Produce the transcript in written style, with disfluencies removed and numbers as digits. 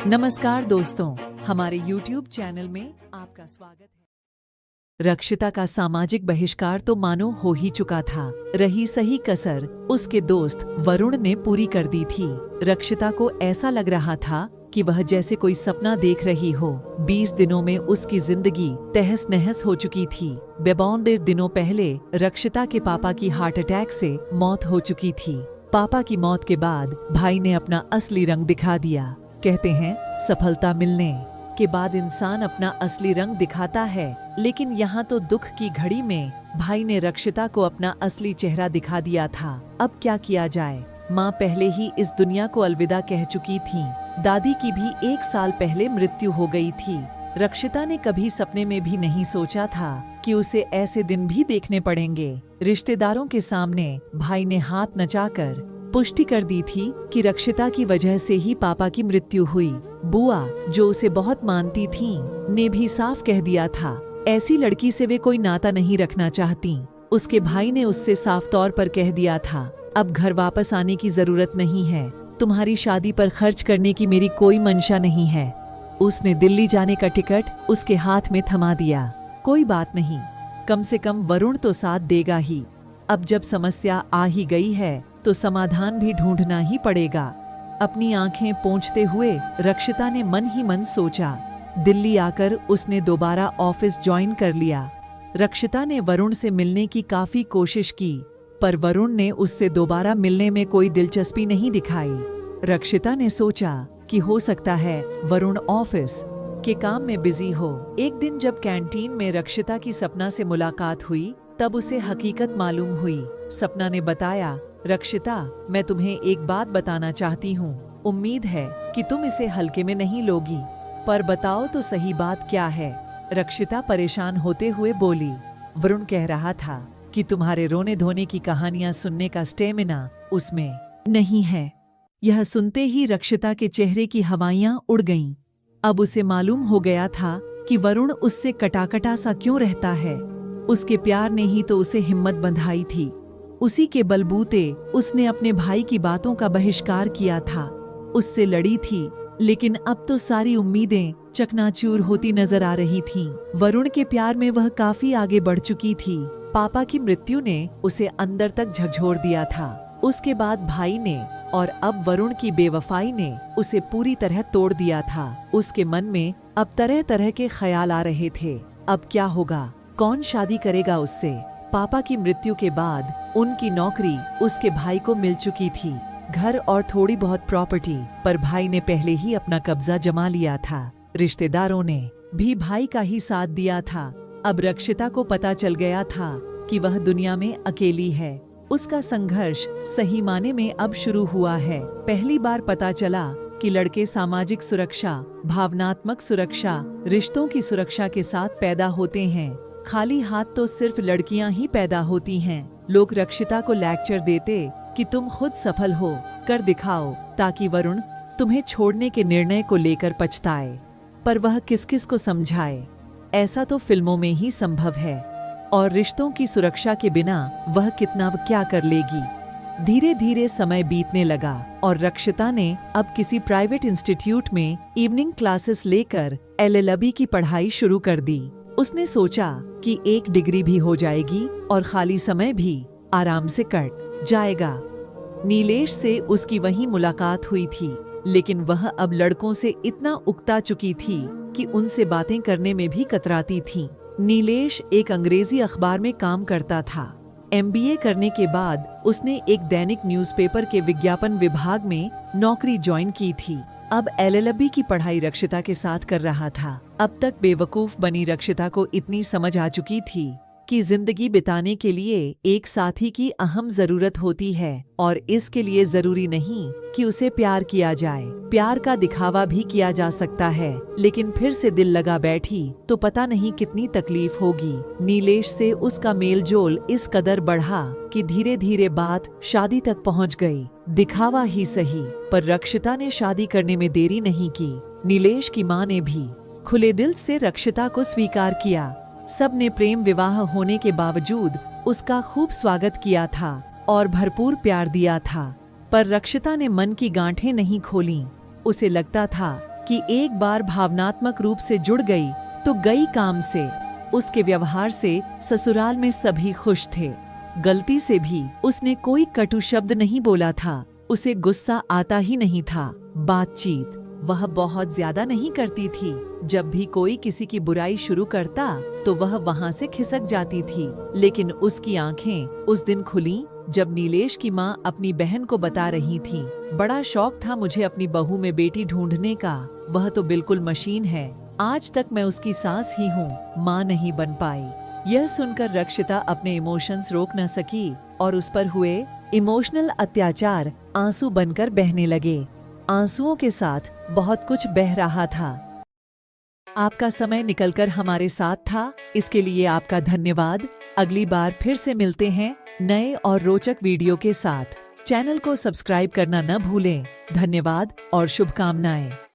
नमस्कार दोस्तों, हमारे YouTube चैनल में आपका स्वागत है। रक्षिता का सामाजिक बहिष्कार तो मानो हो ही चुका था। रही सही कसर उसके दोस्त वरुण ने पूरी कर दी थी। रक्षिता को ऐसा लग रहा था कि वह जैसे कोई सपना देख रही हो। 20 दिनों में उसकी जिंदगी तहस नहस हो चुकी थी। 52 दिनों पहले रक्षिता के पापा की हार्ट अटैक से मौत हो चुकी थी। पापा की मौत के बाद भाई ने अपना असली रंग दिखा दिया। कहते हैं सफलता मिलने के बाद इंसान अपना असली रंग दिखाता है, लेकिन यहाँ तो दुख की घड़ी में भाई ने रक्षिता को अपना असली चेहरा दिखा दिया था। अब क्या किया जाए? माँ पहले ही इस दुनिया को अलविदा कह चुकी थी। दादी की भी 1 साल पहले मृत्यु हो गई थी। रक्षिता ने कभी सपने में भी नहीं सोचा था कि उसे ऐसे दिन भी देखने पड़ेंगे। रिश्तेदारों के सामने भाई ने हाथ नचाकर पुष्टि कर दी थी कि रक्षिता की वजह से ही पापा की मृत्यु हुई। बुआ, जो उसे बहुत मानती थी, ने भी साफ कह दिया था ऐसी लड़की से वे कोई नाता नहीं रखना चाहती। उसके भाई ने उससे साफ तौर पर कह दिया था, अब घर वापस आने की जरूरत नहीं है। तुम्हारी शादी पर खर्च करने की मेरी कोई मंशा नहीं है। उसने दिल्ली जाने का टिकट उसके हाथ में थमा दिया। कोई बात नहीं, कम से कम वरुण तो साथ देगा ही। अब जब समस्या आ ही गई है तो समाधान भी ढूंढना ही पड़ेगा। अपनी आंखें पोंछते हुए रक्षिता ने मन ही मन सोचा। दिल्ली आकर उसने दोबारा ऑफिस ज्वाइन कर लिया। रक्षिता ने वरुण से मिलने की काफी कोशिश की, पर वरुण ने उससे दोबारा मिलने में कोई दिलचस्पी नहीं दिखाई। रक्षिता ने सोचा कि हो सकता है वरुण ऑफिस के काम में बिजी हो। एक दिन जब कैंटीन में रक्षिता की सपना से मुलाकात हुई, तब उसे हकीकत मालूम हुई। सपना ने बताया, रक्षिता, मैं तुम्हें एक बात बताना चाहती हूँ। उम्मीद है कि तुम इसे हल्के में नहीं लोगी, पर बताओ तो सही बात क्या है? रक्षिता परेशान होते हुए बोली। वरुण कह रहा था कि तुम्हारे रोने धोने की कहानियां सुनने का स्टेमिना उसमें नहीं है। यह सुनते ही रक्षिता के चेहरे की हवाइयां उड़ गईं। अब उसे मालूम हो गया था कि वरुण उससे कटाकटा सा क्यों रहता है। उसके प्यार ने ही तो उसे हिम्मत बंधाई थी। उसी के बलबूते उसने अपने भाई की बातों का बहिष्कार किया था। उससे लड़ी थी, लेकिन अब तो सारी उम्मीदें चकनाचूर होती नजर आ रही थीं। वरुण के प्यार में वह काफी आगे बढ़ चुकी थी। पापा की मृत्यु ने उसे अंदर तक झकझोर दिया था। उसके बाद भाई ने और अब वरुण की बेवफाई ने उसे पूरी तरह तोड़ दिया था। उसके मन में अब तरह तरह के ख्याल आ रहे थे। अब क्या होगा? कौन शादी करेगा उससे? पापा की मृत्यु के बाद उनकी नौकरी उसके भाई को मिल चुकी थी। घर और थोड़ी बहुत प्रॉपर्टी पर भाई ने पहले ही अपना कब्जा जमा लिया था। रिश्तेदारों ने भी भाई का ही साथ दिया था। अब रक्षिता को पता चल गया था कि वह दुनिया में अकेली है। उसका संघर्ष सही माने में अब शुरू हुआ है। पहली बार पता चला कि लड़के सामाजिक सुरक्षा, भावनात्मक सुरक्षा, रिश्तों की सुरक्षा के साथ पैदा होते हैं। खाली हाथ तो सिर्फ लड़कियां ही पैदा होती हैं। लोग रक्षिता को लेक्चर देते कि तुम खुद सफल हो कर दिखाओ, ताकि वरुण तुम्हें छोड़ने के निर्णय को लेकर पछताए। पर वह किस किस को समझाए? ऐसा तो फिल्मों में ही संभव है, और रिश्तों की सुरक्षा के बिना वह कितना क्या कर लेगी। धीरे धीरे समय बीतने लगा और रक्षिता ने अब किसी प्राइवेट इंस्टीट्यूट में इवनिंग क्लासेस लेकर LLB की पढ़ाई शुरू कर दी। उसने सोचा कि एक डिग्री भी हो जाएगी और खाली समय भी आराम से कट जाएगा। नीलेश से उसकी वहीं मुलाकात हुई थी, लेकिन वह अब लड़कों से इतना उकता चुकी थी कि उनसे बातें करने में भी कतराती थी। नीलेश एक अंग्रेजी अखबार में काम करता था। MBA करने के बाद उसने एक दैनिक न्यूज़पेपर के विज्ञापन विभाग में नौकरी ज्वाइन की थी। अब LLB की पढ़ाई रक्षिता के साथ कर रहा था। अब तक बेवकूफ बनी रक्षिता को इतनी समझ आ चुकी थी कि जिंदगी बिताने के लिए एक साथी की अहम जरूरत होती है, और इसके लिए जरूरी नहीं कि उसे प्यार किया जाए। प्यार का दिखावा भी किया जा सकता है, लेकिन फिर से दिल लगा बैठी तो पता नहीं कितनी तकलीफ होगी। नीलेश से उसका मेलजोल इस कदर बढ़ा कि धीरे धीरे बात शादी तक पहुंच गई। दिखावा ही सही, पर रक्षिता ने शादी करने में देरी नहीं की। नीलेश की माँ ने भी खुले दिल से रक्षिता को स्वीकार किया। सबने प्रेम विवाह होने के बावजूद उसका खूब स्वागत किया था और भरपूर प्यार दिया था। पर रक्षिता ने मन की गांठें नहीं खोलीं। उसे लगता था कि एक बार भावनात्मक रूप से जुड़ गई तो गई काम से। उसके व्यवहार से ससुराल में सभी खुश थे। गलती से भी उसने कोई कटु शब्द नहीं बोला था। उसे गुस्सा आता ही नहीं था। बातचीत वह बहुत ज्यादा नहीं करती थी। जब भी कोई किसी की बुराई शुरू करता तो वह वहां से खिसक जाती थी। लेकिन उसकी आंखें उस दिन खुली जब नीलेश की माँ अपनी बहन को बता रही थी, बड़ा शौक था मुझे अपनी बहू में बेटी ढूंढने का, वह तो बिल्कुल मशीन है। आज तक मैं उसकी सास ही हूँ, माँ नहीं बन पाई। यह सुनकर रक्षिता अपने इमोशंस रोक न सकी और उस पर हुए इमोशनल अत्याचार आंसू बनकर बहने लगे। आंसुओं के साथ बहुत कुछ बह रहा था। आपका समय निकलकर हमारे साथ था, इसके लिए आपका धन्यवाद। अगली बार फिर से मिलते हैं नए और रोचक वीडियो के साथ। चैनल को सब्सक्राइब करना न भूलें। धन्यवाद और शुभकामनाएं।